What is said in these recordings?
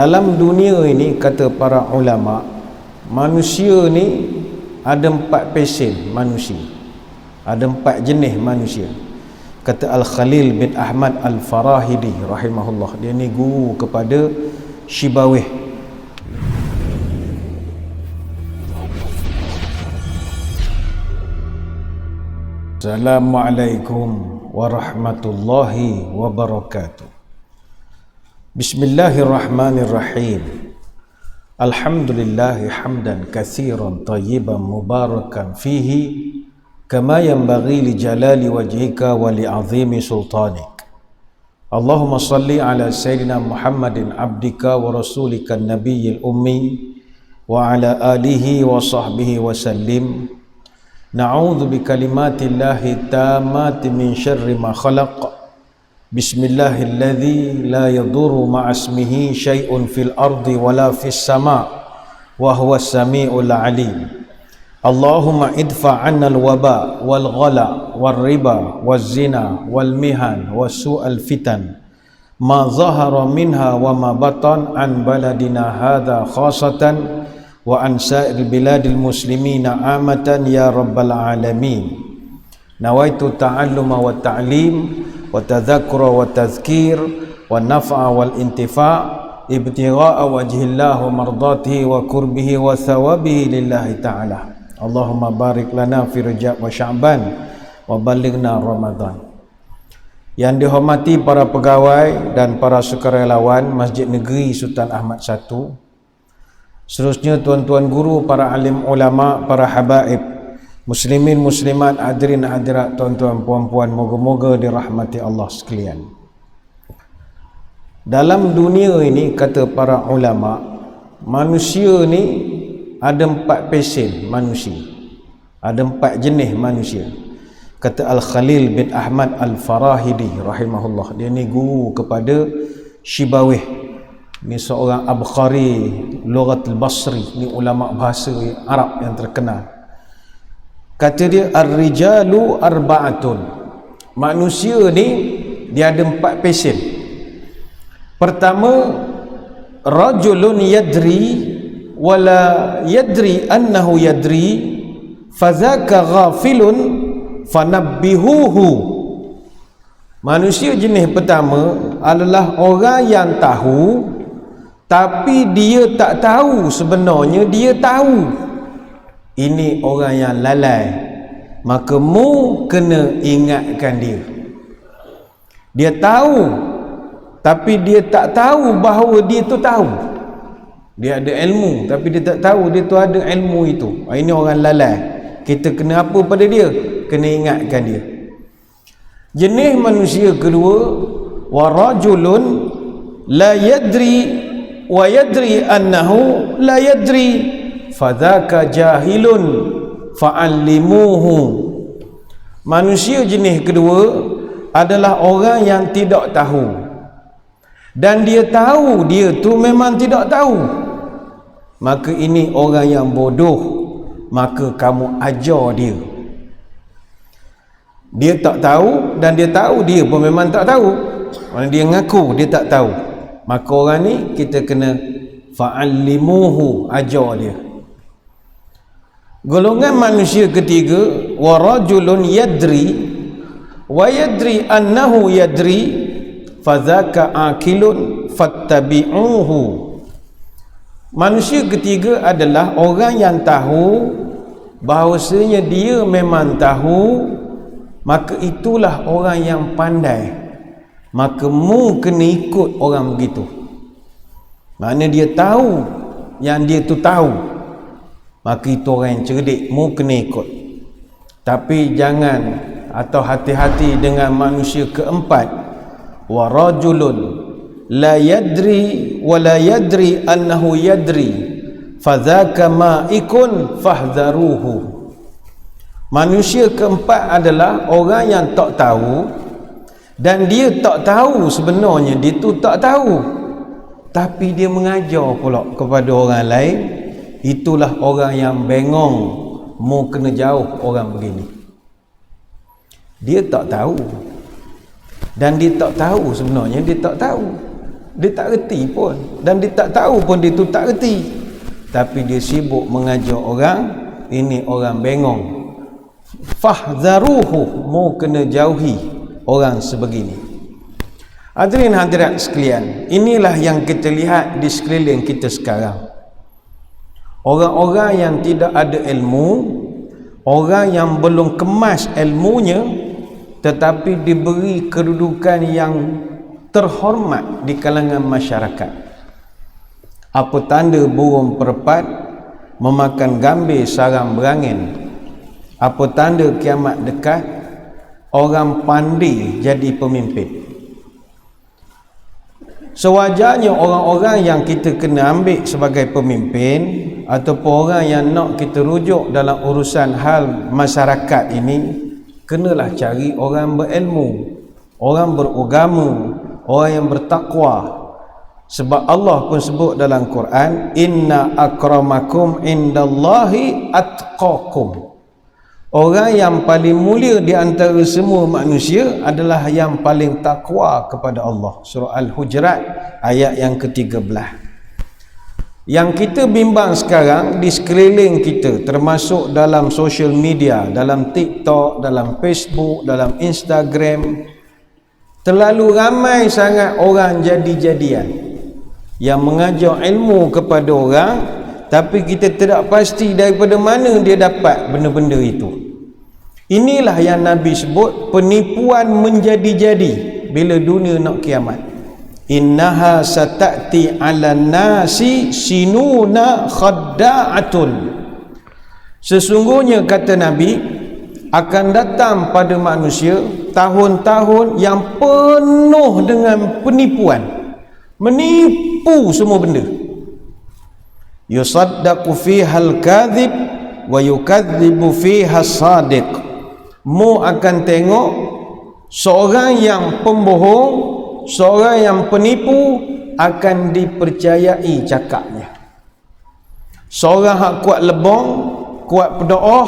Dalam dunia ini, kata para ulama, manusia ni ada 4 pesen manusia. Ada 4 jenis manusia. Kata Al-Khalil bin Ahmad Al-Farahidi rahimahullah. Dia ni guru kepada Syibawih. Assalamualaikum warahmatullahi wabarakatuh. Bismillahirrahmanirrahim. Alhamdulillahi hamdan katsiran tayyiban mubarakan fihi kama yanbaghi li jalali wajhika wa li 'azimi sultanik. Allahumma salli ala sayyidina Muhammadin abdika wa rasulika an-nabiyyil ummi wa ala alihi wa sahbihi wa sallim. Na'udzu bi kalimatillahi tammati min syarri ma khalaq. Bismillahilladzi la yadurru ma'asmihi syai'un fil ardi wala fis sama' wa huwas sami'ul 'alim. Allahumma idfa' 'anna al-waba wal ghala wal riba waz zina wal mihan was su'al fitan ma zahara minha wa ma batan an baladina hadha khasatan wa an sa'il biladil muslimina amatan ya rabbal alamin. Nawaitu ta'alluma wa ta'lim wa tadhakkura wa tadhkir wa naf'a wal intifa' ibtigha'a wajhillah wa mardatihi wa qurbihi wa thawabihi lillahi ta'ala. Allahumma barik lana fi Rajab wa Sya'ban wa balighna Ramadan. Yang dihormati para pegawai dan para sukarelawan Masjid Negeri Sultan Ahmad I, seterusnya tuan-tuan guru, para alim ulama, para habaib, muslimin muslimat, hadirin hadirat, tuan-tuan puan-puan, moga-moga dirahmati Allah sekalian. Dalam dunia ini, kata para ulama, manusia ni ada 4 pesen manusia. Ada 4 jenis manusia. Kata Al-Khalil bin Ahmad Al-Farahidi rahimahullah. Dia ni guru kepada Syibawih. Ni seorang Abkhari Lughatul Basri. Ni ulama bahasa Arab yang terkenal. Kata dia, ar-rijalu arba'atun. Manusia ni dia ada 4 pesen. Pertama, rajulun yadri wala yadri annahu yadri fadzaka ghafilun fanabbihuhu. Manusia jenis pertama adalah orang yang tahu tapi dia tak tahu sebenarnya dia tahu. Ini orang yang lalai. Maka mu kena ingatkan dia. Dia tahu tapi dia tak tahu bahawa dia tu tahu. Dia ada ilmu tapi dia tak tahu dia tu ada ilmu itu. Ini orang lalai. Kita kena apa pada dia? Kena ingatkan dia. Jenis manusia kedua, wa rajulun la yadri wa yadri annahu la yadri fadzaka jahilun fa'allimuhu. Manusia jenis kedua adalah orang yang tidak tahu dan dia tahu dia tu memang tidak tahu. Maka ini orang yang bodoh, maka kamu ajar dia. Dia tak tahu dan dia tahu dia pun memang tak tahu. Maksudnya dia ngaku dia tak tahu. Maka orang ni kita kena fa'allimuhu, ajar dia. Golongan manusia ketiga, wa rajulun yadri wa yadri annahu yadri fadzaka akilun fattabi'uhu. Manusia ketiga adalah orang yang tahu bahawasanya dia memang tahu, maka itulah orang yang pandai. Maka mu kena ikut orang begitu. Maknanya dia tahu yang dia tu tahu, maka itu orang yang cerdik, mu kena ikut. Tapi jangan atau hati-hati dengan manusia keempat, wa rajulun la yadri wa la yadri annahu yadri fadzaka ma'ikun fahdharuhu. Manusia keempat adalah orang yang tak tahu dan dia tak tahu sebenarnya dia tu tak tahu, tapi dia mengajar pula kepada orang lain. Itulah orang yang bengong. Mu kena jauh orang begini. Dia tak tahu dan dia tak tahu sebenarnya dia tak tahu, Dia tak reti pun, dan dia tak tahu pun dia tu tak reti, tapi dia sibuk mengajar orang. Ini orang bengong. Fahdharuhu, mau kena jauhi orang sebegini. Hadirin hadirat sekalian, inilah yang kita lihat di sekeliling kita sekarang. Orang-orang yang tidak ada ilmu, orang yang belum kemas ilmunya, tetapi diberi kedudukan yang terhormat di kalangan masyarakat. Apa tanda burung perpat memakan gambir sarang berangin? Apa tanda kiamat dekat? Orang pandai jadi pemimpin. Sewajarnya orang-orang yang kita kena ambil sebagai pemimpin ataupun orang yang nak kita rujuk dalam urusan hal masyarakat ini, kenalah cari orang berilmu, orang beragama, orang yang bertakwa. Sebab Allah pun sebut dalam Quran, inna akramakum indallahi atqakum. Orang yang paling mulia di antara semua manusia adalah yang paling takwa kepada Allah. Surah Al-Hujurat ayat yang ke-13. Yang kita bimbang sekarang di sekeliling kita, termasuk dalam social media, dalam TikTok, dalam Facebook, dalam Instagram, terlalu ramai sangat orang jadi-jadian yang mengajar ilmu kepada orang, tapi kita tidak pasti daripada mana dia dapat benda-benda itu. Inilah yang Nabi sebut penipuan menjadi-jadi bila dunia nak kiamat. Innaha sata'ti 'alan nasi sinuna khadda'atun. Sesungguhnya kata Nabi, akan datang pada manusia tahun-tahun yang penuh dengan penipuan, menipu semua benda. Yusaddaqu fiha al-kadhib wa yukadzibu fiha as-sadiq. Mu akan tengok seorang yang pembohong, seorang yang penipu akan dipercayai cakapnya. Seorang yang kuat lebong, kuat berdoa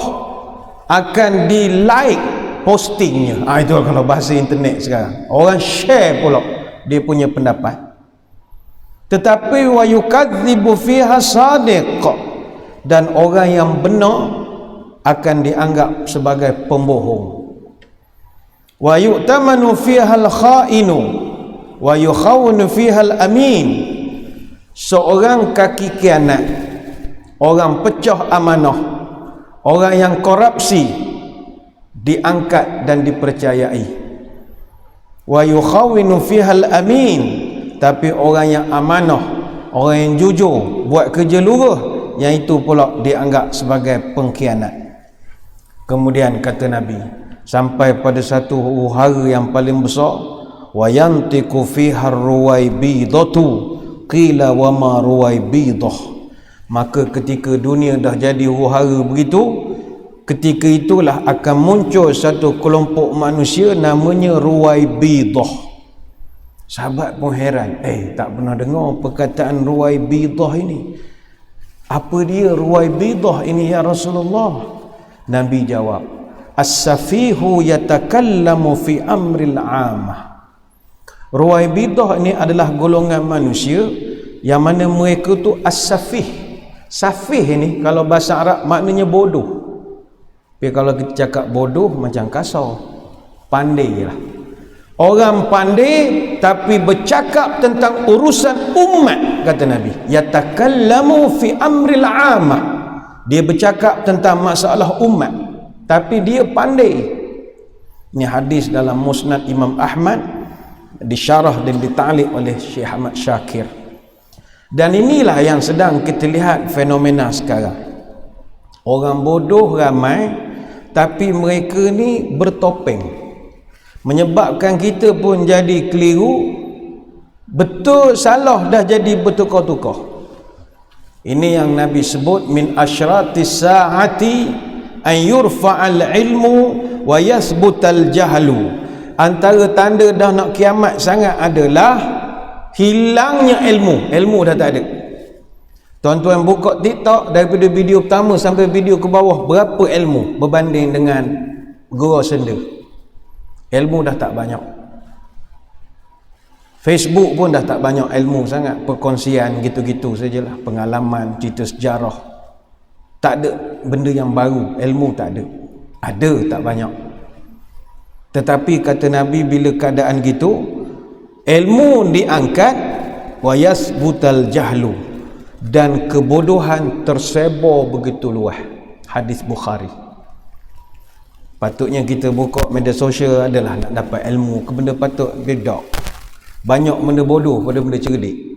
akan di-like postingnya. Itu kalau bahasa internet sekarang. Orang share pula dia punya pendapat. Tetapi wa yukadzibu fiha sadiq, dan orang yang benar akan dianggap sebagai pembohong. Wa yu'tamanu fiha al-kha'inu wa yukhawnu fiha al-amin. Seorang kaki khianat, orang pecah amanah, orang yang korupsi diangkat dan dipercayai. Wa yukhawnu fiha al-amin, tapi orang yang amanah, orang yang jujur, buat kerja lurus, yang itu pula dianggap sebagai pengkhianat. Kemudian kata Nabi, sampai pada satu huru-hara yang paling besar, wa yantiqu fiha ar-ruwaybidatu qila wa ma ruwaybidah. Maka ketika dunia dah jadi huru-hara begitu, ketika itulah akan muncul satu kelompok manusia namanya Ruwaybidah. Sahabat pun heran, tak pernah dengar perkataan Ruwaybidah ini. Apa dia Ruwaybidah ini ya Rasulullah? Nabi jawab, as-safihu yatakallamu fi amril 'amah. Ruwaybidah ini adalah golongan manusia yang mana mereka tu as-safih. Safih ini kalau bahasa Arab maknanya bodoh. Tapi kalau kita cakap bodoh macam kasar, pandai lah. Orang pandai tapi bercakap tentang urusan umat, kata Nabi. Yatakallamu fi amril 'amah. Dia bercakap tentang masalah umat, tapi dia pandai. Ini hadis dalam Musnad Imam Ahmad, disyarah dan dita'liq oleh Syekh Ahmad Syakir. Dan inilah yang sedang kita lihat fenomena sekarang. Orang bodoh ramai, tapi mereka ni bertopeng, menyebabkan kita pun jadi keliru. Betul salah dah jadi bertukar-tukar. Ini yang Nabi sebut min asyratis saati an yurfa'al ilmu wa yathbutal jahlu. Antara tanda dah nak kiamat sangat adalah hilangnya ilmu. Ilmu dah tak ada. Tuan-tuan buka TikTok, daripada video pertama sampai video ke bawah, berapa ilmu berbanding dengan gua senda? Ilmu dah tak banyak. Facebook pun dah tak banyak ilmu sangat, perkongsian gitu-gitu sajalah, pengalaman, cerita sejarah. Tak ada benda yang baru, ilmu tak ada. Ada tak banyak. Tetapi kata Nabi, bila keadaan gitu, ilmu diangkat, wa yasbutal jahlu, dan kebodohan tersebar begitu luas. Hadis Bukhari. Patutnya kita buka media sosial adalah nak dapat ilmu, ke benda patut bedak. Banyak benda bodoh pada benda cerdik.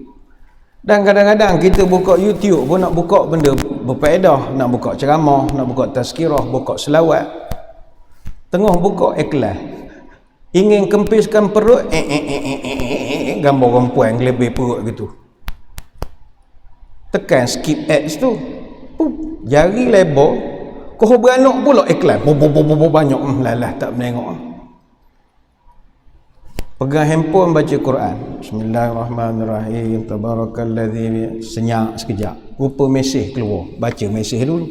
Dan kadang-kadang kita buka YouTube pun nak buka benda berfaedah, nak buka ceramah, nak buka tazkirah, buka selawat. Tengah buka ikhlas, ingin kempiskan perut, gambar perempuan lebih perut gitu. Tekan skip ads tu, jari lebar, kau beranak pula ikhlas, banyak lalah tak menengok. Pegang handphone baca Quran, Bismillahirrahmanirrahim, Tabarakalladzi, senyap sekejap, rupa mesej keluar, baca mesej dulu.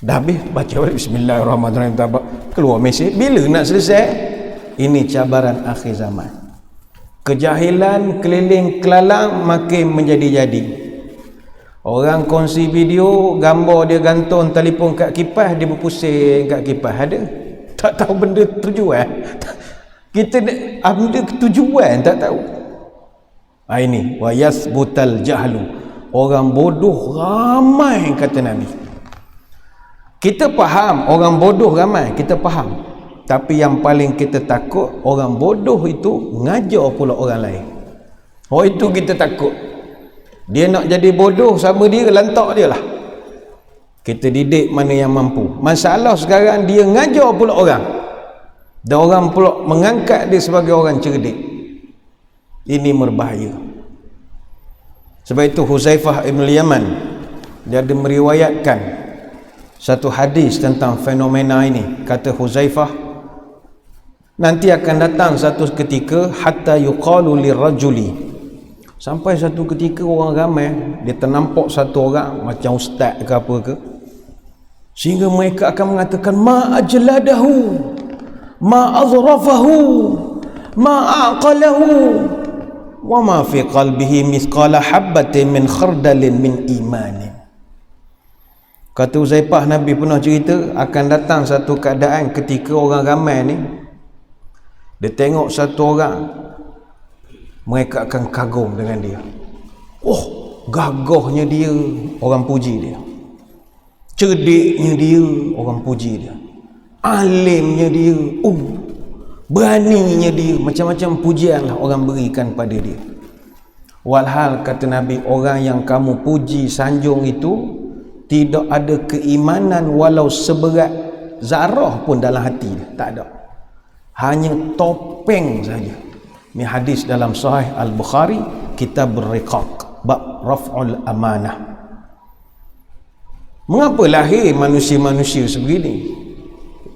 Dah habis baca balik Bismillahirrahmanirrahim, keluar mesej. Bila nak selesai? Ini cabaran akhir zaman. Kejahilan keliling kelalang makin menjadi-jadi. Orang kongsi video, gambar dia gantung telefon kat kipas, dia berpusing kat kipas. Ada? Tak tahu benda tujuan. Kita ambil tujuan tak tahu. Ini wa yasbutal jahlu. Orang bodoh ramai kata Nabi. Kita faham orang bodoh ramai, kita faham. Tapi yang paling kita takut, orang bodoh itu ngajar pula orang lain. Oh, itu kita takut. Dia nak jadi bodoh sama dia, lantak dia lah. Kita didik mana yang mampu. Masalah sekarang dia ngajar pula orang. Dan orang pula mengangkat dia sebagai orang cerdik. Ini berbahaya. Sebab itu Huzaifah Ibn Yaman, dia ada meriwayatkan satu hadis tentang fenomena ini. Kata Huzaifah, nanti akan datang satu ketika, hatta yuqalu lirrajuli, sampai satu ketika orang ramai, dia ternampak satu orang macam ustaz ke apa ke, sehingga mereka akan mengatakan, ma ajladahu, ma azrafahu, ma aqalahu, wa ma fi qalbihi mithqala habbatin min khardalin min imanin. Kata Huzaifah, Nabi pernah cerita akan datang satu keadaan ketika orang ramai ni, dia tengok satu orang, mereka akan kagum dengan dia. Oh, gagahnya dia, orang puji dia. Cerdiknya dia, orang puji dia. Alimnya dia, beraninya dia, macam-macam pujianlah orang berikan pada dia. Walhal kata Nabi, orang yang kamu puji sanjung itu tidak ada keimanan walau seberat zarah pun dalam hati dia, tak ada. Hanya topeng saja. Ini hadis dalam Sahih Al-Bukhari, Kitab Ar-Riqaq, bab Raf'ul Amanah. Mengapa lahir manusia-manusia sebegini?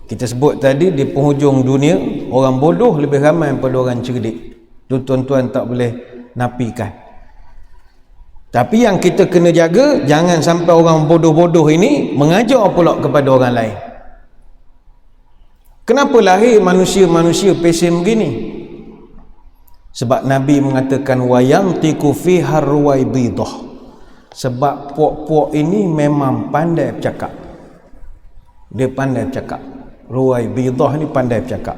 Kita sebut tadi, di penghujung dunia orang bodoh lebih ramai daripada orang cerdik. Itu tuan-tuan tak boleh nafikan. Tapi yang kita kena jaga, jangan sampai orang bodoh-bodoh ini mengajar pula kepada orang lain. Kenapa lahir manusia-manusia pesen begini? Sebab Nabi mengatakan wayantiku fiha ruwaibidah. Sebab puak-puak ini memang pandai bercakap. Dia pandai bercakap. Ruwaibidah ni pandai bercakap.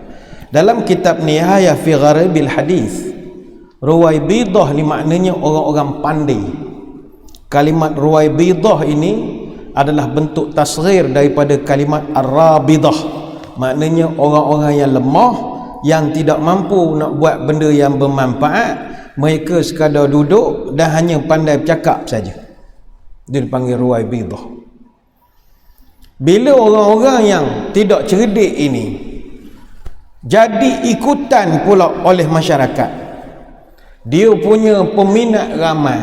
Dalam kitab Nihayah fi Gharibil Hadis, ruwaibidah ni maknanya orang-orang pandai. Kalimat ruwaibidah ini adalah bentuk tasghir daripada kalimat ar-rabidah. Maknanya orang-orang yang lemah, yang tidak mampu nak buat benda yang bermanfaat, mereka sekadar duduk dan hanya pandai bercakap saja. Dia dipanggil ruwaibidah. Bila orang-orang yang tidak cerdik ini jadi ikutan pula oleh masyarakat, dia punya peminat ramai,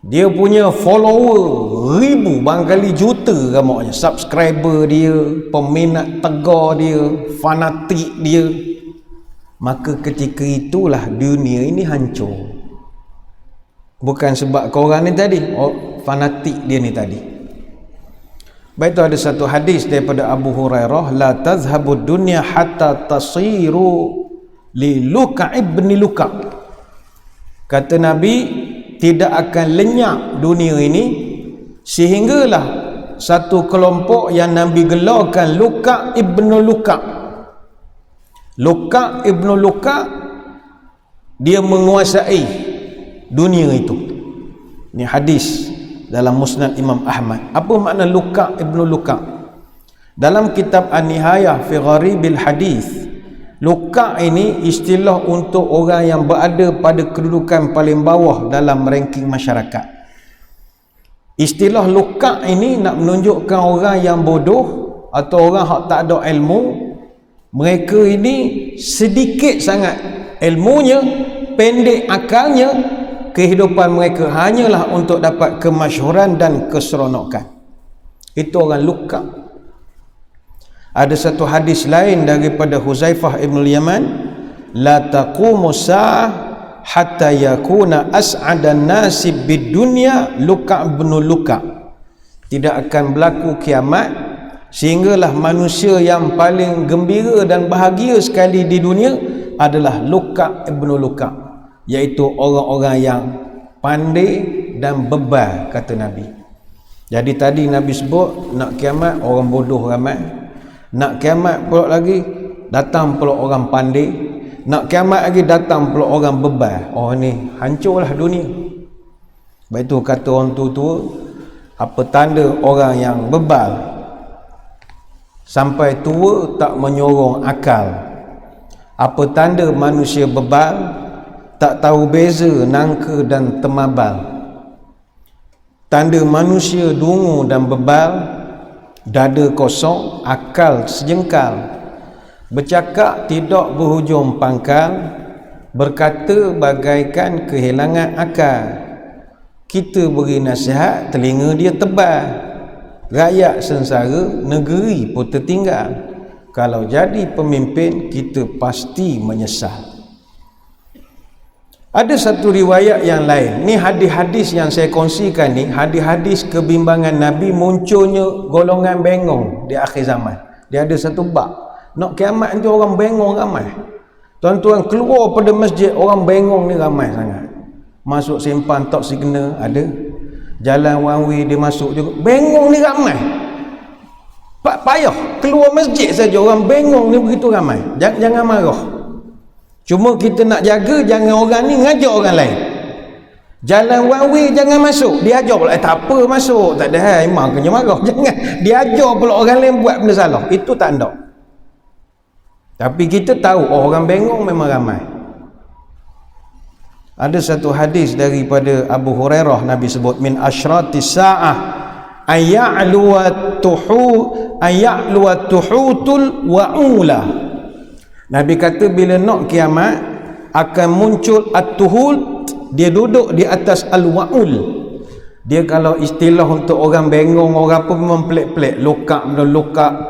dia punya follower ribu, barangkali juta ramanya, subscriber dia, peminat tegar dia, fanatik dia, maka ketika itulah dunia ini hancur. Bukan sebab korang ni tadi, fanatik dia ni tadi. Baik, itu ada satu hadis daripada Abu Hurairah, la tazhabud dunya hatta tasiru li Luka ibn Luka. Kata Nabi, tidak akan lenyap dunia ini sehinggalah satu kelompok yang Nabi gelarkan Luka ibn Luka. Luka ibn Luka, dia menguasai dunia itu. Ini hadis dalam Musnad Imam Ahmad. Apa makna Luka ibn Luka? Dalam kitab An-Nihayah fi Gharibil Hadis, Luka ini istilah untuk orang yang berada pada kedudukan paling bawah dalam ranking masyarakat. Istilah luka ini nak menunjukkan orang yang bodoh atau orang yang tak ada ilmu. Mereka ini sedikit sangat ilmunya, pendek akalnya, kehidupan mereka hanyalah untuk dapat kemasyhuran dan keseronokan. Itu orang luka. Ada satu hadis lain daripada Huzaifah ibn Yaman, la taqumu sa'ah hatta yakuna as'adan nasi bid dunya Luka ibn Luka. Tidak akan berlaku kiamat sehinggalah manusia yang paling gembira dan bahagia sekali di dunia adalah Luka ibn Luka, iaitu orang-orang yang pandai dan bebal, kata Nabi. Jadi tadi Nabi sebut nak kiamat orang bodoh ramai. Nak kiamat pula lagi datang pula orang pandai. Nak kiamat lagi datang pula orang bebal. Oh ni hancurlah dunia. Baik tu kata orang tua-tua, apa tanda orang yang bebal sampai tua tak menyorong akal? Apa tanda manusia bebal tak tahu beza nangka dan temabal? Tanda manusia dungu dan bebal, dada kosong, akal sejengkal, bercakap tidak berhujung pangkal, berkata bagaikan kehilangan akal. Kita beri nasihat, telinga dia tebal. Rakyat sengsara, negeri pun tertinggal. Kalau jadi pemimpin, kita pasti menyesal. Ada satu riwayat yang lain. Ni hadis-hadis yang saya kongsikan ni, hadis-hadis kebimbangan Nabi munculnya golongan bengong di akhir zaman. Dia ada satu bab. Nak kiamat nanti orang bengong ramai. Tuan-tuan keluar pada masjid, orang bengong ni ramai sangat. Masuk simpan top signal ada. Jalan one way dia masuk juga. Bengong ni ramai. Payah keluar masjid saja orang bengong ni begitu ramai. Jangan marah. Cuma kita nak jaga jangan orang ni ngajak orang lain. Jalan one way jangan masuk. Dia ajar pula, tak apa masuk. Tak ada, imam kena marah. Jangan. Dia ajar pula orang lain buat benda salah. Itu tak ada. Tapi kita tahu, orang bengong memang ramai. Ada satu hadis daripada Abu Hurairah, Nabi sebut, min asyratis sa'ah aya'luwa tuhutul wa'ula. Nabi kata bila nak kiamat akan muncul at-tuhul, dia duduk di atas al-wa'ul. Dia kalau istilah untuk orang bengong, orang pun memang pelik-pelik. Luka,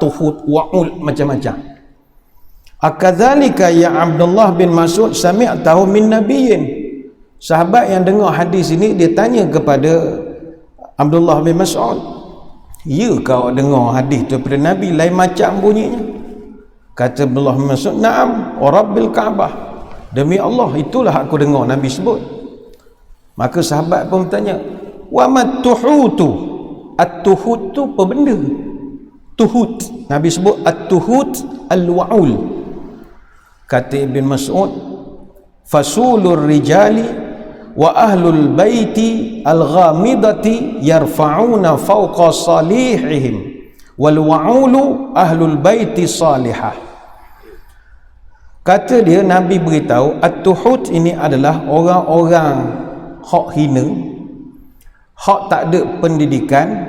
tuhut, wa'ul, macam-macam. Akadzalika ya Abdullah bin Mas'ud sami'tahu min nabiyyin. Sahabat yang dengar hadis ini, dia tanya kepada Abdullah bin Mas'ud, ya kau dengar hadis tu daripada Nabi lain macam bunyinya? Kata Abdullah bin Mas'ud, na'am wa rabbil Ka'bah, demi Allah itulah aku dengar Nabi sebut. Maka sahabat pun bertanya, wa mat tuhutu? At-tuhut tu apa benda? Tuhut, Nabi sebut at-tuhut al-wa'ul. Kata Ibn Mas'ud, fasulur rijali wa ahlul baiti al-ghamidati yarfa'una fawqa salihihim wal wa'ulu ahlul baiti salihah. Kata dia, Nabi beritahu at-tuhut ini adalah orang-orang hak hina, hak tak ada pendidikan,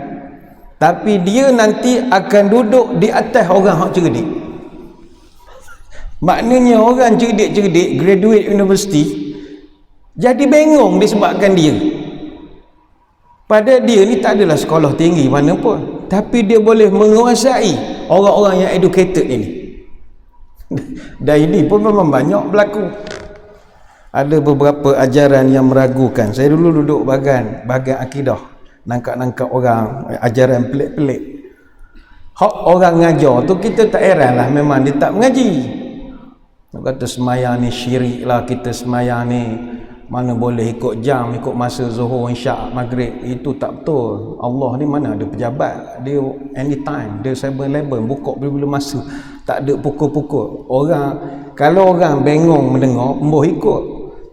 tapi dia nanti akan duduk di atas orang hak cerdik. Maknanya orang cerdik-cerdik graduate universiti jadi bengong disebabkan dia. Pada dia ni tak adalah sekolah tinggi mana pun, tapi dia boleh menguasai orang-orang yang educated ini. Dan ini pun memang banyak berlaku. Ada beberapa ajaran yang meragukan. Saya dulu duduk bahagian akidah, nangkap-nangkap orang, ajaran pelik-pelik. Hak orang ngajar tu kita tak heran lah, memang dia tak mengaji. Nak kata semayang ni syirik lah, kita semayang ni mana boleh ikut jam, ikut masa Zuhur, Isyak, Maghrib. Itu tak betul. Allah ni mana ada pejabat, dia anytime, dia 7-Eleven, buka bila-bila masa, tak ada pukul-pukul. Kalau orang bengong mendengar, embuh ikut.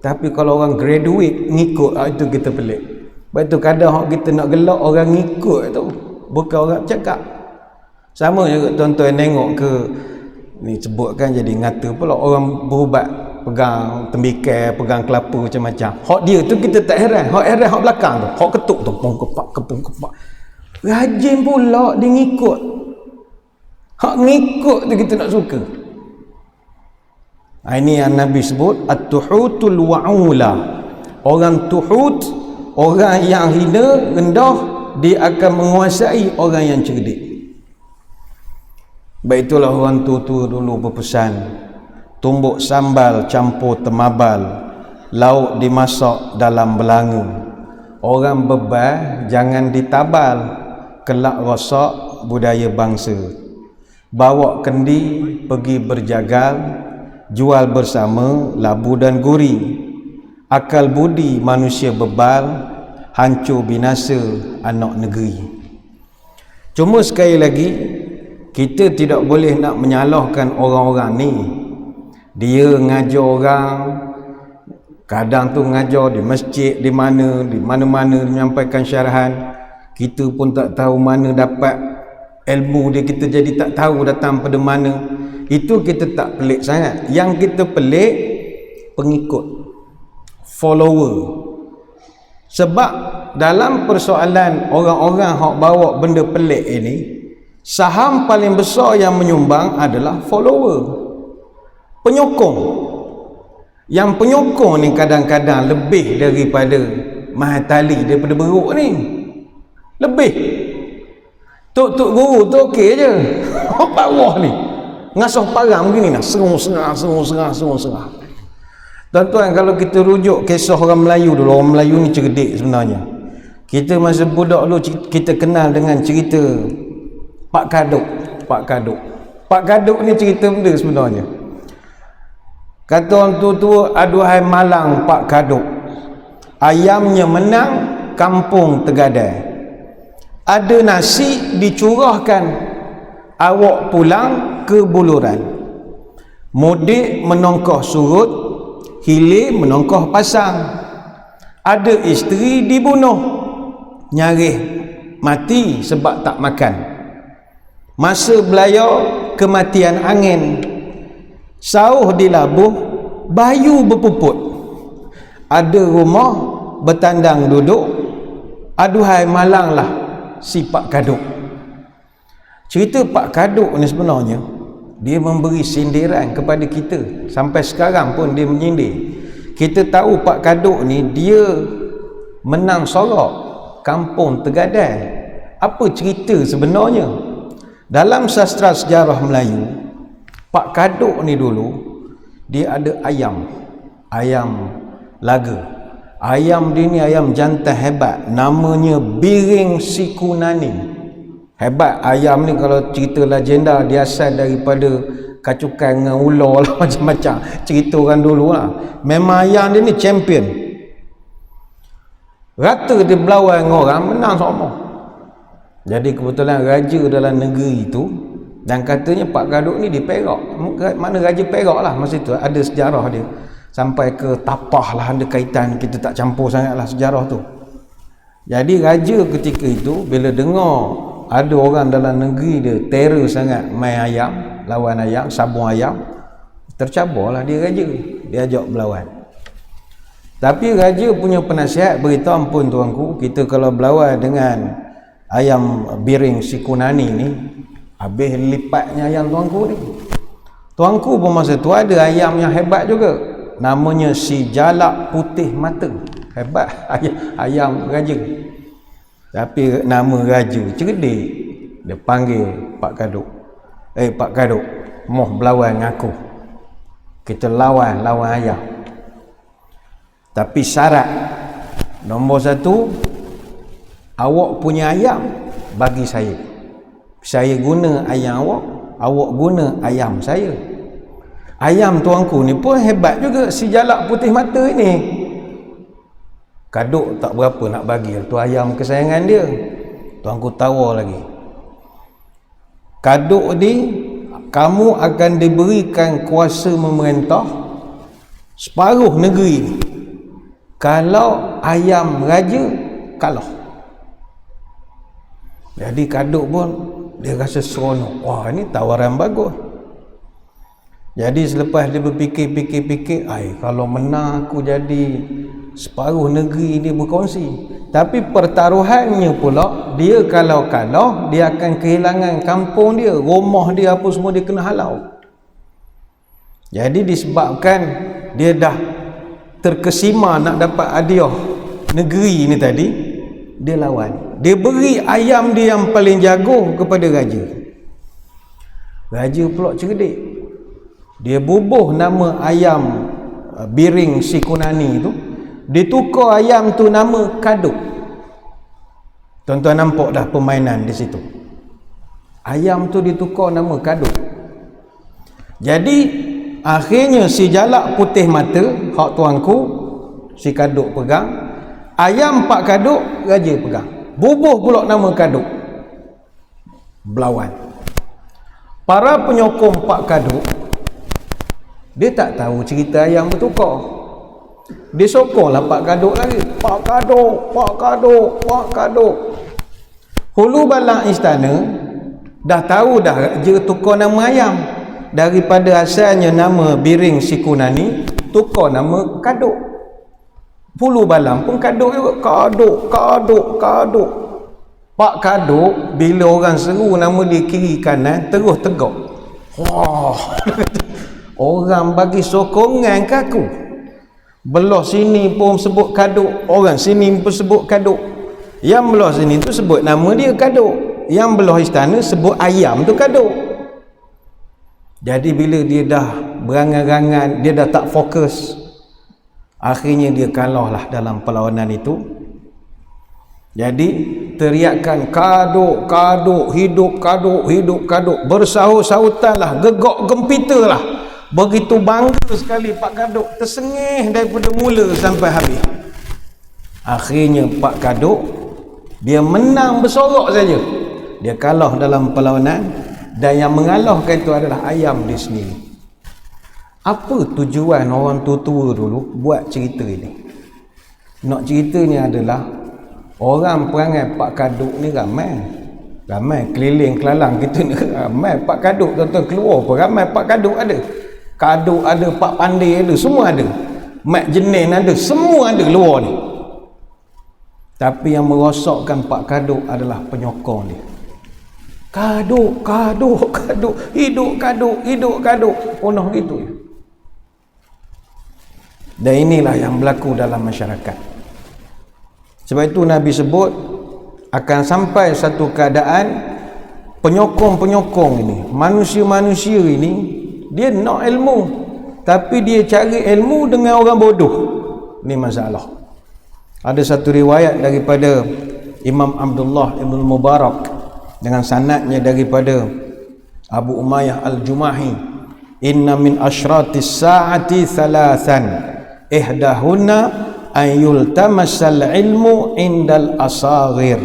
Tapi kalau orang graduate ngikut, itu kita pelik. Sebab tu kadang kita nak gelak orang ngikut tu, bukan orang cakap. Sama juga tuan-tuan tengok ke ni, sebutkan jadi ngata pula orang berubat pegang tembikar, pegang kelapa macam-macam. Hak dia tu kita tak heran, hak belakang tu, hak ketuk tu, kepung kepak. Rajin pula dia ngikut. Hak ngikut tu kita nak suka. Ini yang Nabi sebut at-tuhutul wa'ula. Orang tuhut, orang yang hina, rendah, dia akan menguasai orang yang cerdik. Baik itulah orang tua-tua dulu berpesan, tumbuk sambal campur temabal, lauk dimasak dalam belanga. Orang bebal jangan ditabal, kelak rosak budaya bangsa. Bawa kendi pergi berjagal, jual bersama labu dan guri. Akal budi manusia bebal, hancur binasa anak negeri. Cuma sekali lagi, kita tidak boleh nak menyalahkan orang-orang ni. Dia ngajar orang, kadang tu ngajar di masjid, di mana-mana menyampaikan syarahan. Kita pun tak tahu mana dapat ilmu dia, kita jadi tak tahu datang pada mana. Itu kita tak pelik sangat. Yang kita pelik pengikut, follower. Sebab dalam persoalan orang-orang hak bawa benda pelik ini, saham paling besar yang menyumbang adalah follower, penyokong. Yang penyokong ni kadang-kadang lebih daripada mahatali, daripada beruk ni. Lebih. Tok-tok guru tu okey je. Bawah ni ngasuh parang begini nak serang. Tuan-tuan, kalau kita rujuk kisah orang Melayu dulu, orang Melayu ni cerdik sebenarnya. Kita masa budak dulu kita kenal dengan cerita Pak Kaduk ni cerita benda sebenarnya. Kata orang tua-tua, aduhai malang Pak Kaduk, ayamnya menang kampung Tegadai. Ada nasi dicurahkan, awak pulang ke buluran. Mudik menongkoh surut, hilir menongkoh pasang. Ada isteri dibunuh, nyarih mati sebab tak makan. Masa belayar kematian angin, sauh dilabuh bayu berpuput. Ada rumah bertandang duduk, aduhai malanglah si Pak Kaduk. Cerita Pak Kaduk ni sebenarnya dia memberi sindiran kepada kita. Sampai sekarang pun dia menyindir. Kita tahu Pak Kaduk ni dia menang sorak kampung Tegadai. Apa cerita sebenarnya? Dalam sastra sejarah Melayu, Pak Kaduk ni dulu dia ada ayam laga. Ayam dia ni ayam jantan hebat, namanya Biring Sikunani. Hebat ayam ni, kalau cerita legenda dia asal daripada kacukan dengan ular lah, macam-macam cerita orang dulu lah. Memang ayam dia ni champion. Rata dia berlawan dengan orang, menang semua. Jadi kebetulan raja dalam negeri itu, dan katanya Pak Kaduk ni di Perak, mana raja Perak lah masa itu, ada sejarah dia sampai ke Tapah lah, ada kaitan, kita tak campur sangat lah sejarah tu. Jadi raja ketika itu bila dengar ada orang dalam negeri dia terror sangat main ayam, lawan ayam, sabung ayam, tercabarlah dia raja, dia ajak berlawan. Tapi raja punya penasihat beritahu, ampun tuanku, kita kalau berlawan dengan ayam Biring Sikunani ni, habis lipatnya ayam tuanku ni. Tuanku pun masa tu ada ayam yang hebat juga, namanya si Jalak Putih Mata. Hebat ayam raja. Tapi nama raja cerdik, dia panggil Pak Kaduk, Pak Kaduk, moh berlawan dengan aku, kita lawan ayam. Tapi syarat nombor 1, awak punya ayam bagi saya guna ayam awak guna ayam saya. Ayam tuanku ni pun hebat juga, si jalak putih mata ini. Kaduk tak berapa nak bagi tu ayam kesayangan dia. Tuanku tawa lagi. Kaduk ni, kamu akan diberikan kuasa memerintah separuh negeri ni. Kalau ayam raja kalah. Jadi kaduk pun dia rasa seronok. Wah, ni tawaran bagus. Jadi selepas dia berfikir-fikir, kalau menang aku jadi separuh negeri dia berkongsi. Tapi pertaruhannya pula, dia kalau kalah, dia akan kehilangan kampung dia, rumah dia, apa semua dia kena halau. Jadi disebabkan dia dah terkesima nak dapat hadiah negeri ni tadi, dia lawan. Dia beri ayam dia yang paling jago kepada raja. Raja pula cerdik. Dia bubuh nama ayam Biring Sikunani tu, dia tukar ayam tu nama Kaduk. Tuan-tuan nampak dah permainan di situ. Ayam tu ditukar nama Kaduk. Jadi akhirnya si jalak putih mata, hak tuanku, si Kaduk pegang. Ayam Pak Kaduk, raja pegang. Bubuh pula nama Kaduk. Berlawan. Para penyokong Pak Kaduk, dia tak tahu cerita ayam bertukar. Dia sokonglah Pak Kaduk lagi. Pak Kaduk, Pak Kaduk, Pak Kaduk. Hulu balang istana dah tahu dah raja tukar nama ayam. Daripada asalnya nama Biring Sikunani, tukar nama Kaduk. Hulu balang pun Kaduk juga. Kaduk, Kaduk, Kaduk. Pak Kaduk bila orang seru nama dia kiri kanan, terus tegak. Wah. Orang bagi sokongan ke aku. Belah sini pun sebut Kaduk, orang sini pun sebut Kaduk. Yang belah sini tu sebut nama dia Kaduk, yang belah istana sebut ayam tu Kaduk. Jadi bila dia dah berangan-angan, dia dah tak fokus, akhirnya dia kalah lah dalam perlawanan itu. Jadi teriakan Kaduk, Kaduk, hidup Kaduk, hidup Kaduk, bersahut-sahutan lah, gegak gempita lah. Begitu bangga sekali Pak Kaduk, tersengih daripada mula sampai habis. Akhirnya Pak Kaduk, dia menang bersorak saja. Dia kalah dalam perlawanan, dan yang mengalahkan itu adalah ayam dia sendiri. Apa tujuan orang tua-tua dulu buat cerita ini? Nak ceritanya adalah orang perangai Pak Kaduk ni ramai. Ramai keliling kelalang kita ni ramai Pak Kaduk, tuan-tuan keluar pun ramai Pak Kaduk ada. Kaduk ada, Pak Pandai ada, semua ada. Mat Jenin ada, semua ada luar ni. Tapi yang merosakkan Pak Kaduk adalah penyokong dia. Kaduk, Kaduk, Kaduk, hidup Kaduk, hidup Kaduk. Penuh gitu. Dan inilah yang berlaku dalam masyarakat. Sebab itu Nabi sebut akan sampai satu keadaan penyokong-penyokong ini, manusia-manusia ini, dia nak ilmu, tapi dia cari ilmu dengan orang bodoh. Ini masalah. Ada satu riwayat daripada Imam Abdullah Ibn Mubarak dengan sanadnya daripada Abu Umayyah Al-Jumahi, inna min asyratis sa'ati thalathan ihdahunna an yultamasal ilmu indal asaghir.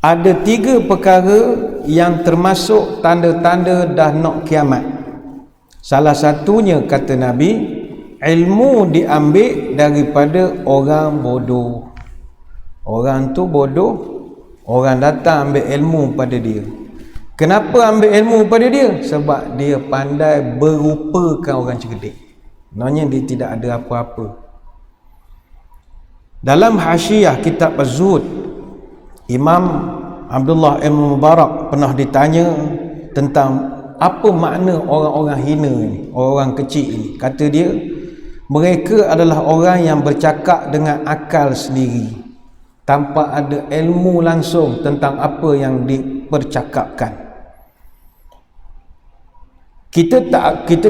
Ada 3 perkara yang termasuk tanda-tanda dah nak kiamat. Salah satunya, kata Nabi, ilmu diambil daripada orang bodoh. Orang tu bodoh, orang datang ambil ilmu pada dia. Kenapa ambil ilmu pada dia? Sebab dia pandai berupakan orang cerdik. Maknanya dia tidak ada apa-apa. Dalam hasyiah kitab Az-Zuhd, Imam Abdullah Ibn Mubarak pernah ditanya tentang apa makna orang-orang hina ini, orang kecil ini. Kata dia, mereka adalah orang yang bercakap dengan akal sendiri, tanpa ada ilmu langsung tentang apa yang dipercakapkan. Kita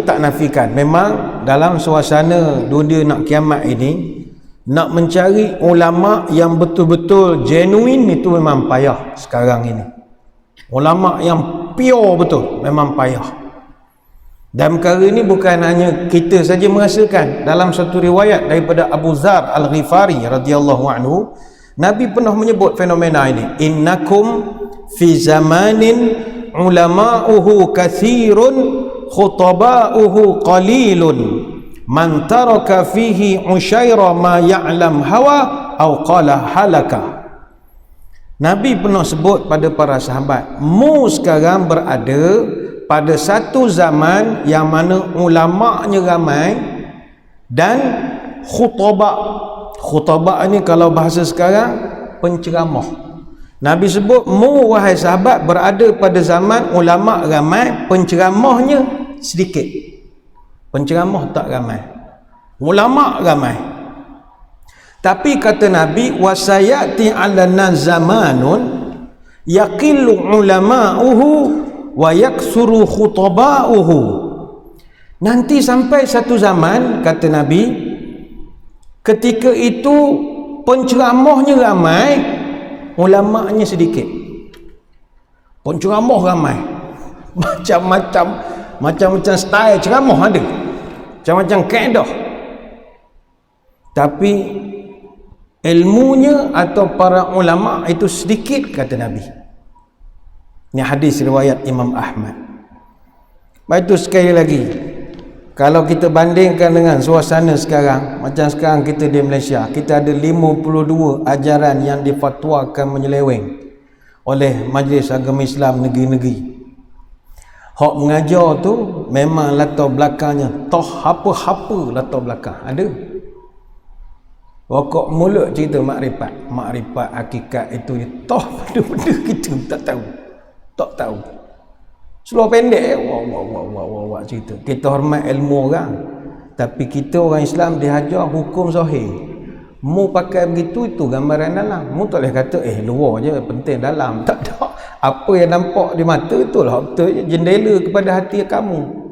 tak nafikan, memang dalam suasana dunia nak kiamat ini, nak mencari ulama yang betul-betul genuine itu memang payah sekarang ini. Ulama yang pure betul memang payah. Dan perkara ini bukan hanya kita saja merasakan. Dalam satu riwayat daripada Abu Dzar Al-Ghifari radhiyallahu anhu, Nabi pernah menyebut fenomena ini, innakum fi zamanin ulama'uhu kathirun khutaba'uhu qalilun man taraka fihi usyaira ma ya'lam hawa aw qala halaka. Nabi pernah sebut pada para sahabat, mu sekarang berada pada satu zaman yang mana ulama'nya ramai dan khutabak ni kalau bahasa sekarang penceramah. Nabi sebut, mu wahai sahabat berada pada zaman ulama' ramai, penceramahnya sedikit. Penceramah tak ramai, ulama' ramai. Tapi kata Nabi, wasayati 'alana zamanun yaqillu ulama'uhu wa yaksuru khutaba'uhu. Nanti sampai satu zaman, kata Nabi, ketika itu penceramahnya ramai, ulama'nya sedikit. Penceramah ramai, macam-macam style ceramah ada, macam-macam kaedah, tapi ilmunya atau para ulama' itu sedikit, kata Nabi. Ini hadis riwayat Imam Ahmad. Baik, itu sekali lagi, kalau kita bandingkan dengan suasana sekarang, macam sekarang kita di Malaysia, kita ada 52 ajaran yang difatwakan menyeleweng oleh Majlis Agama Islam negeri-negeri. Hak mengajar tu memang latar belakangnya toh apa-apa latar belakang ada. Rokok mulut cerita makrifat hakikat itu toh benda-benda kita tak tahu. Seluar pendek cerita. Kita hormat ilmu orang, tapi kita orang Islam dihajar hukum zahir. Mu pakai begitu, itu gambaran dalam. Mu tak boleh kata luar je, penting dalam. Tak ada. Apa yang nampak di mata itulah betul jendela kepada hati kamu.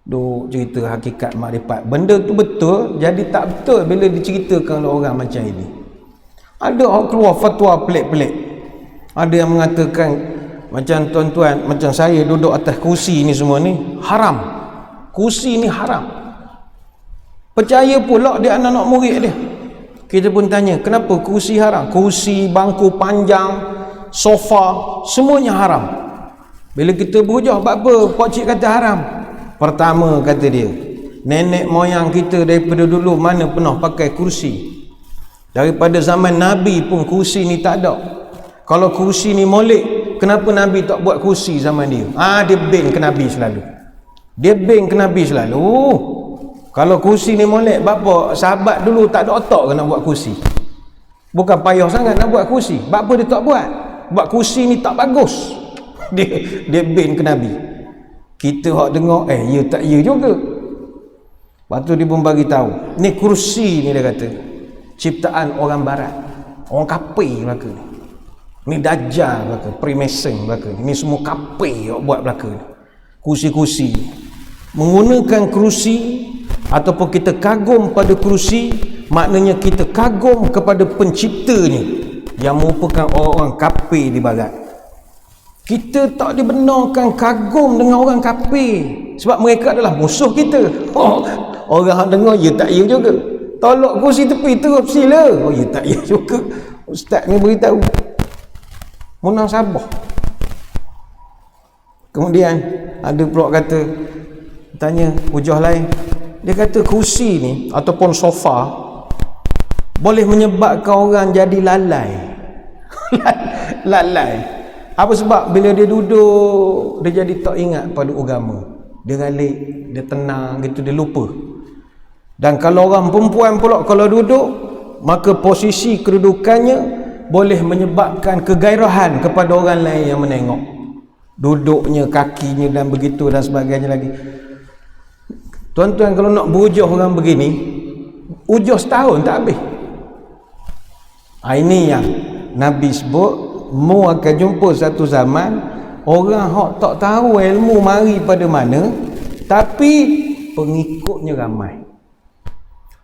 Duk cerita hakikat makrifat, benda tu betul, jadi tak betul bila diceritakan oleh orang macam ini. Ada orang keluar fatwa pelik-pelik. Ada yang mengatakan, macam tuan-tuan, macam saya duduk atas kursi ni, semua ni haram. Kursi ni haram. Percaya pula dia anak-anak murid dia. Kita pun tanya, kenapa kursi haram? Kursi, bangku panjang, sofa, semuanya haram. Bila kita berhujah, apa pakcik kata haram? Pertama, kata dia, nenek moyang kita daripada dulu mana pernah pakai kursi. Daripada zaman Nabi pun kursi ni tak ada. Kalau kursi ni molek, kenapa Nabi tak buat kursi zaman dia? Dia beng ke Nabi selalu. Kalau kursi ni molek, bapa sahabat dulu tak ada otak ke nak buat kursi? Bukan payah sangat nak buat kursi. Bapa dia tak buat? Buat kursi ni tak bagus. Dia beng ke Nabi. Kita hak dengar, ya tak ya juga. Lepas tu dia pun bagi tahu, ni kursi ni dia kata ciptaan orang barat, orang kafir belaka ni. Ni Dajjal belaka, Freemason belaka. Ni semua kafir yang buat belaka ni. Kursi-kursi. Menggunakan kursi ataupun kita kagum pada kursi, maknanya kita kagum kepada penciptanya yang merupakan orang-orang kafir di barat. Kita tak dibenarkan kagum dengan orang kafir, sebab mereka adalah musuh kita. Orang dengar ya tak ya juga. Tolak kursi tepi terus sila. Ya tak ya juga. Ustaz ni beritahu. Munang sabar. Kemudian ada pula kata, tanya hujah lain, dia kata kursi ni ataupun sofa boleh menyebabkan orang jadi lalai. Lalai. Apa sebab? Bila dia duduk, dia jadi tak ingat pada agama. Dia galik, dia tenang gitu, dia lupa. Dan kalau orang perempuan pula kalau duduk, maka posisi kedudukannya boleh menyebabkan kegairahan kepada orang lain yang menengok. Duduknya, kakinya dan begitu dan sebagainya lagi. Tuan-tuan, kalau nak berujah orang begini, ujah setahun tak habis. Ini yang Nabi sebut, mu akan jumpa satu zaman orang hak tak tahu ilmu mari pada mana, tapi pengikutnya ramai.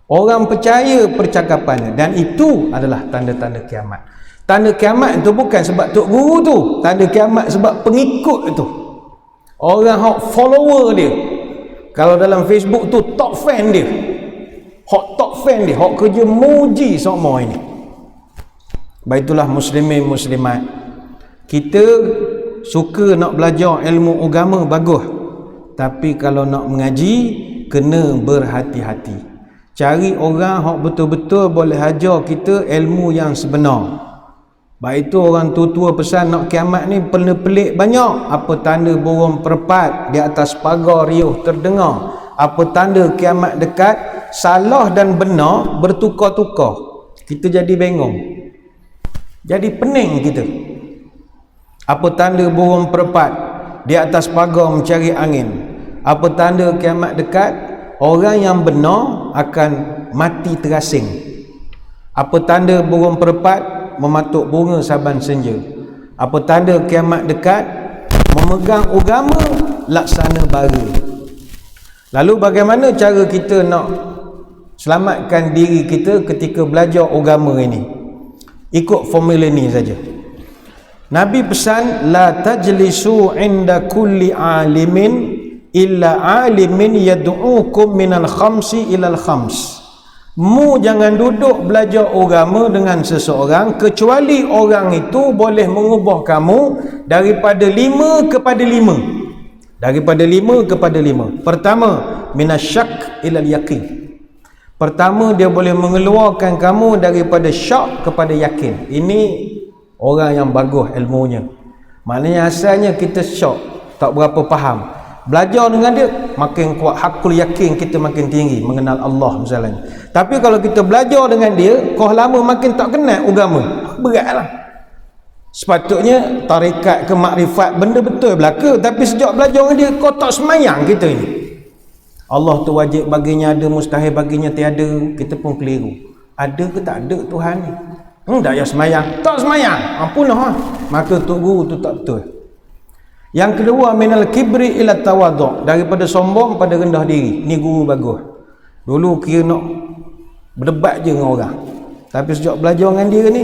Orang percaya percakapannya, dan itu adalah tanda-tanda kiamat. Tanda kiamat itu bukan sebab tok guru tu, tanda kiamat sebab pengikut itu. Orang hok follower dia, kalau dalam Facebook tu top fan dia, top fan dia, hok kerja muji semua ini. Baitulah muslimin muslimat, kita suka nak belajar ilmu agama bagus, tapi kalau nak mengaji kena berhati-hati. Cari orang hok betul-betul boleh ajar kita ilmu yang sebenar. Baik itu orang tua-tua pesan nak kiamat ni pelik banyak. Apa tanda burung perpat di atas pagar riuh terdengar. Apa tanda kiamat dekat, salah dan benar bertukar-tukar. Kita jadi bengong, jadi pening kita. Apa tanda burung perpat di atas pagar mencari angin. Apa tanda kiamat dekat, orang yang benar akan mati terasing. Apa tanda burung perpat mematuk bunga saban senja. Apa tanda kiamat dekat, memegang agama laksana bara. Lalu bagaimana cara kita nak selamatkan diri kita ketika belajar agama ini? Ikut formula ni saja. Nabi pesan, la tajlisu inda kulli alimin illa alimin yad'ukum minal khamsi ilal khams. Mu jangan duduk belajar agama dengan seseorang kecuali orang itu boleh mengubah kamu daripada 5 kepada 5. Daripada 5 kepada 5. Pertama, minasyak ilal yaqin. Pertama, dia boleh mengeluarkan kamu daripada syak kepada yakin. Ini orang yang bagus ilmunya. Maknanya asalnya kita syak, tak berapa faham. Belajar dengan dia makin kuat, hakul yakin kita makin tinggi mengenal Allah misalnya. Tapi kalau kita belajar dengan dia, kau lama makin tak kenal agama, beratlah. Sepatutnya tarekat ke makrifat benda betul belaka, tapi sejak belajar dengan dia kau tak semayang kita ini. Allah tu wajib baginya ada, mustahil baginya tiada, kita pun keliru. Ada ke tak ada Tuhan ni? Tak payah semayang, tak semayang, ampunlah. Maka tu guru tu tak betul. Yang kedua, minal kibri ila tawadhu, daripada sombong pada rendah diri. Ni guru bagus. Dulu kira nak berdebat je dengan orang, tapi sejak belajar dengan dia ni,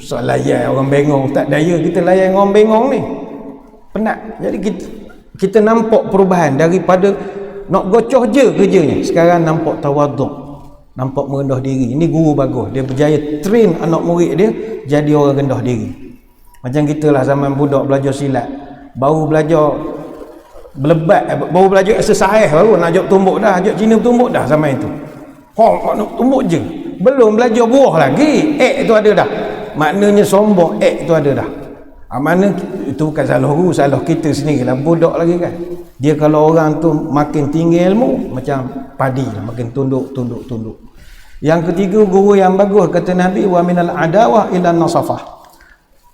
soal layan orang bengong, tak daya kita layan orang bengong ni, penat. Jadi kita nampak perubahan daripada nak gocoh je kerjanya, sekarang nampak tawadhu, nampak merendah diri. Ini guru bagus, dia berjaya train anak murid dia jadi orang rendah diri. Macam kita lah zaman budak belajar silat, baru belajar berlebat, baru belajar exercise, baru nak ajak tumbuk dah, ajak Cina tumbuk dah zaman itu. Nak tumbuk je, belum belajar buah lagi, tu ada dah. Maknanya sombong, tu ada dah. Mana itu bukan salah guru, salah kita sendiri lah, budak lagi kan. Dia kalau orang tu makin tinggi ilmu, macam padi lah, makin tunduk. Yang ketiga, guru yang bagus kata Nabi, wa minal adawah ila nasafah.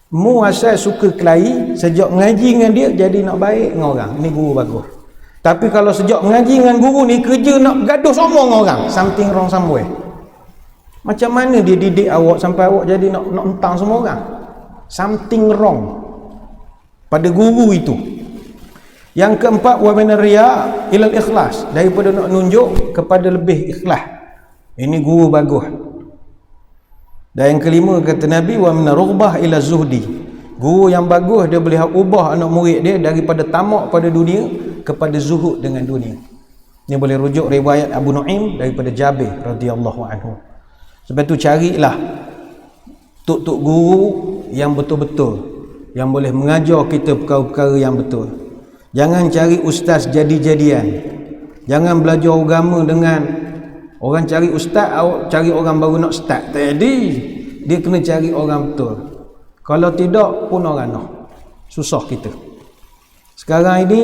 Mu asal suka kelahi, sejak mengaji dengan dia jadi nak baik dengan orang. Ini guru bagus. Tapi kalau sejak mengaji dengan guru ni kerja nak gaduh semua dengan orang, something wrong somewhere. Macam mana dia didik awak sampai awak jadi nak entang semua orang? Something wrong pada guru itu. Yang keempat, wa minar riya ilal ikhlas, daripada nak nunjuk kepada lebih ikhlas. Ini guru bagus. Dan yang kelima kata Nabi, wa minar rughbah ila zuhdi, guru yang bagus dia boleh ubah anak murid dia daripada tamak pada dunia kepada zuhud dengan dunia. Ini boleh rujuk riwayat Abu Nu'aim daripada Jabir radhiyallahu anhu. Sebab tu carilah tok-tok guru yang betul-betul, yang boleh mengajar kita perkara-perkara yang betul. Jangan cari ustaz jadi-jadian. Jangan belajar agama dengan orang cari ustaz, awak cari orang baru nak start. Tadi dia kena cari orang betul. Kalau tidak pun orang nak. Susah kita. Sekarang ini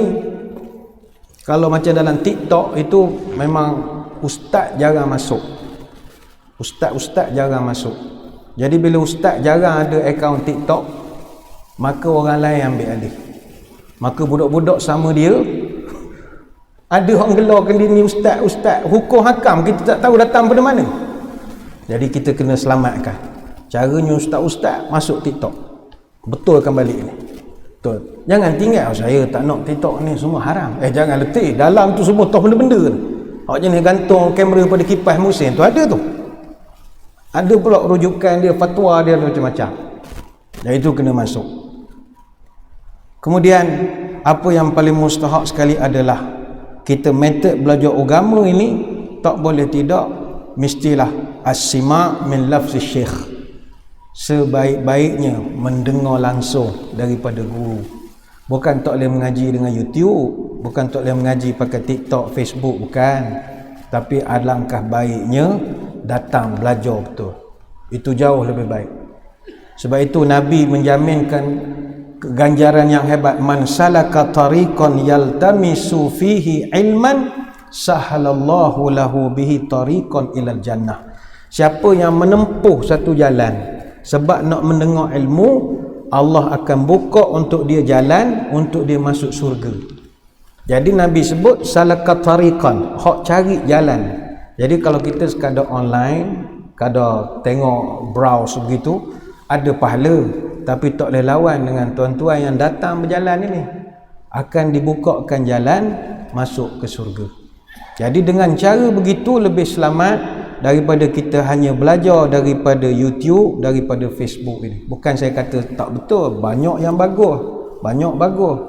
kalau macam dalam TikTok itu memang ustaz jarang masuk. Ustaz jarang masuk. Jadi bila ustaz jarang ada akaun TikTok, maka orang lain ambil alih. Maka budak-budak sama dia, ada orang gelarkan dia ni ustaz, hukum hakam kita tak tahu datang pada mana. Jadi kita kena selamatkan. Caranya ustaz-ustaz masuk TikTok, betulkan balik ni. Betul. Jangan tinggal saya tak nak TikTok ni semua haram. Jangan letih dalam tu semua toh benda-benda ni. Awak jenis gantung kamera pada kipas musim tu ada tu. Ada pula rujukan dia, fatwa dia macam-macam. Dan itu kena masuk. Kemudian apa yang paling mustahak sekali adalah kita metod belajar agama ini tak boleh tidak mestilah as-sima' min lafzi syekh, sebaik-baiknya mendengar langsung daripada guru. Bukan tak boleh mengaji dengan YouTube, bukan tak boleh mengaji pakai TikTok, Facebook, bukan. Tapi alangkah baiknya datang belajar betul. Itu jauh lebih baik. Sebab itu Nabi menjaminkan ganjaran yang hebat. Man salaka tariqan yaltamisu fihi ilman sahalallahu lahu bihi tariqan ilal jannah. Siapa yang menempuh satu jalan sebab nak mendengar ilmu, Allah akan buka untuk dia jalan untuk dia masuk surga. Jadi Nabi sebut salaka tariqan, hak cari jalan. Jadi kalau kita sekadar online, kadar tengok browse begitu, ada pahala, tapi tak boleh lawan dengan tuan-tuan yang datang berjalan ini. Akan dibukakan jalan masuk ke surga. Jadi dengan cara begitu lebih selamat daripada kita hanya belajar daripada YouTube, daripada Facebook ini. Bukan saya kata tak betul, banyak yang bagus, banyak bagus.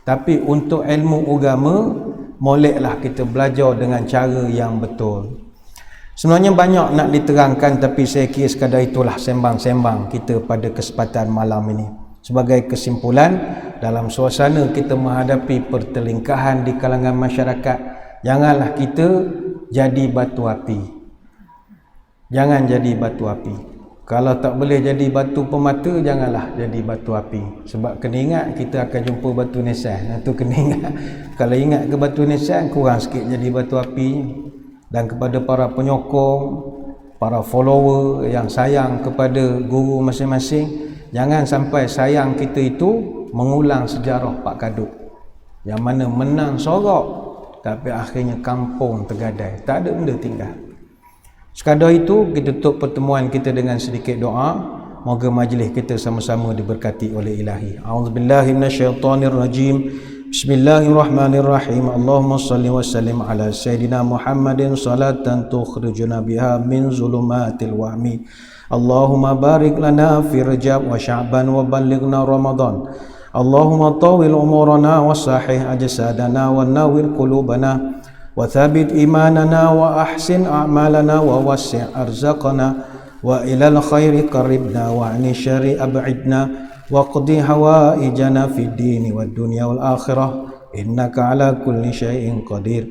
Tapi untuk ilmu agama, moleklah kita belajar dengan cara yang betul. Sebenarnya banyak nak diterangkan, tapi saya kira sekadar itulah sembang-sembang kita pada kesempatan malam ini. Sebagai kesimpulan, dalam suasana kita menghadapi pertelingkahan di kalangan masyarakat, janganlah kita jadi batu api. Jangan jadi batu api. Kalau tak boleh jadi batu pemata, janganlah jadi batu api. Sebab kena ingat kita akan jumpa batu nisan. Itu kena ingat. Kalau ingat ke batu nisan, kurang sikit jadi batu api. Dan kepada para penyokong, para follower yang sayang kepada guru masing-masing, jangan sampai sayang kita itu mengulang sejarah Pak Kadut, yang mana menang sorok tapi akhirnya kampung tergadai, tak ada benda tinggal. Sekadar itu kita tutup pertemuan kita dengan sedikit doa. Moga majlis kita sama-sama diberkati oleh Ilahi. A'udzubillahi minasyaitonirrajim. Bismillahirrahmanirrahim. Allahumma salli wa sallim ala Sayyidina Muhammadin salatan tukhrijuna biha min zulumatil wahmi. Allahumma barik lana fi Rajab wa Sya'ban wa ballighna Ramadan. Allahumma tawil umurana wa sahih ajsadana wa nawwir qulubana wa thabit imanana wa ahsin a'malana wa wasi' arzaqana wa ilal khairi qaribna wa 'ani syarri ab'idna waqdi hawaijana fid dini wad dunya wal akhirah innaka ala kulli syai'in qadir.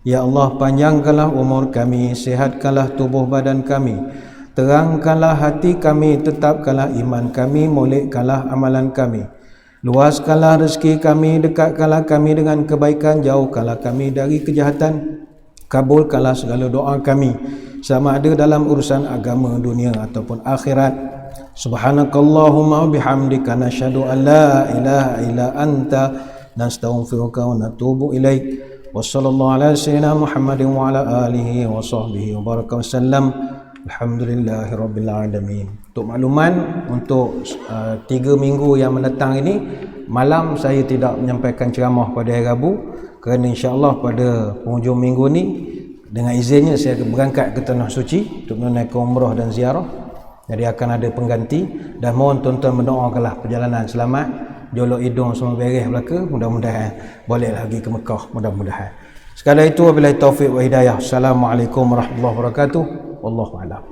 Ya Allah, panjangkanlah umur kami, sihatkanlah tubuh badan kami, terangkanlah hati kami, tetapkanlah iman kami, molekkanlah amalan kami, luaskanlah rezeki kami, dekatkanlah kami dengan kebaikan, jauhkanlah kami dari kejahatan, kabulkanlah segala doa kami sama ada dalam urusan agama, dunia ataupun akhirat. Subhanakallahumma bihamdika nasyhadu an la ilaha illa anta nastaghfiruka wa natubu ilaik. Wassallallahu ala sayyidina Muhammadin wa ala alihi wa sahbihi wa baraka wasallam. Alhamdulillahirabbil alamin. Untuk makluman, untuk 3 minggu yang mendatang ini, malam saya tidak menyampaikan ceramah pada hari Rabu, kerana insya-Allah pada penghujung minggu ni dengan izinnya saya berangkat ke Tanah Suci untuk menunaikan umrah dan ziarah. Jadi akan ada pengganti, dan mohon tuan-tuan mendoakanlah perjalanan selamat, jolok hidung semua beres belaka, mudah-mudahan boleh lagi ke Mekah, mudah-mudahan. Sekadar itu, wabillahi taufiq wa hidayah. Assalamualaikum warahmatullahi wabarakatuh. Wallahu a'lam.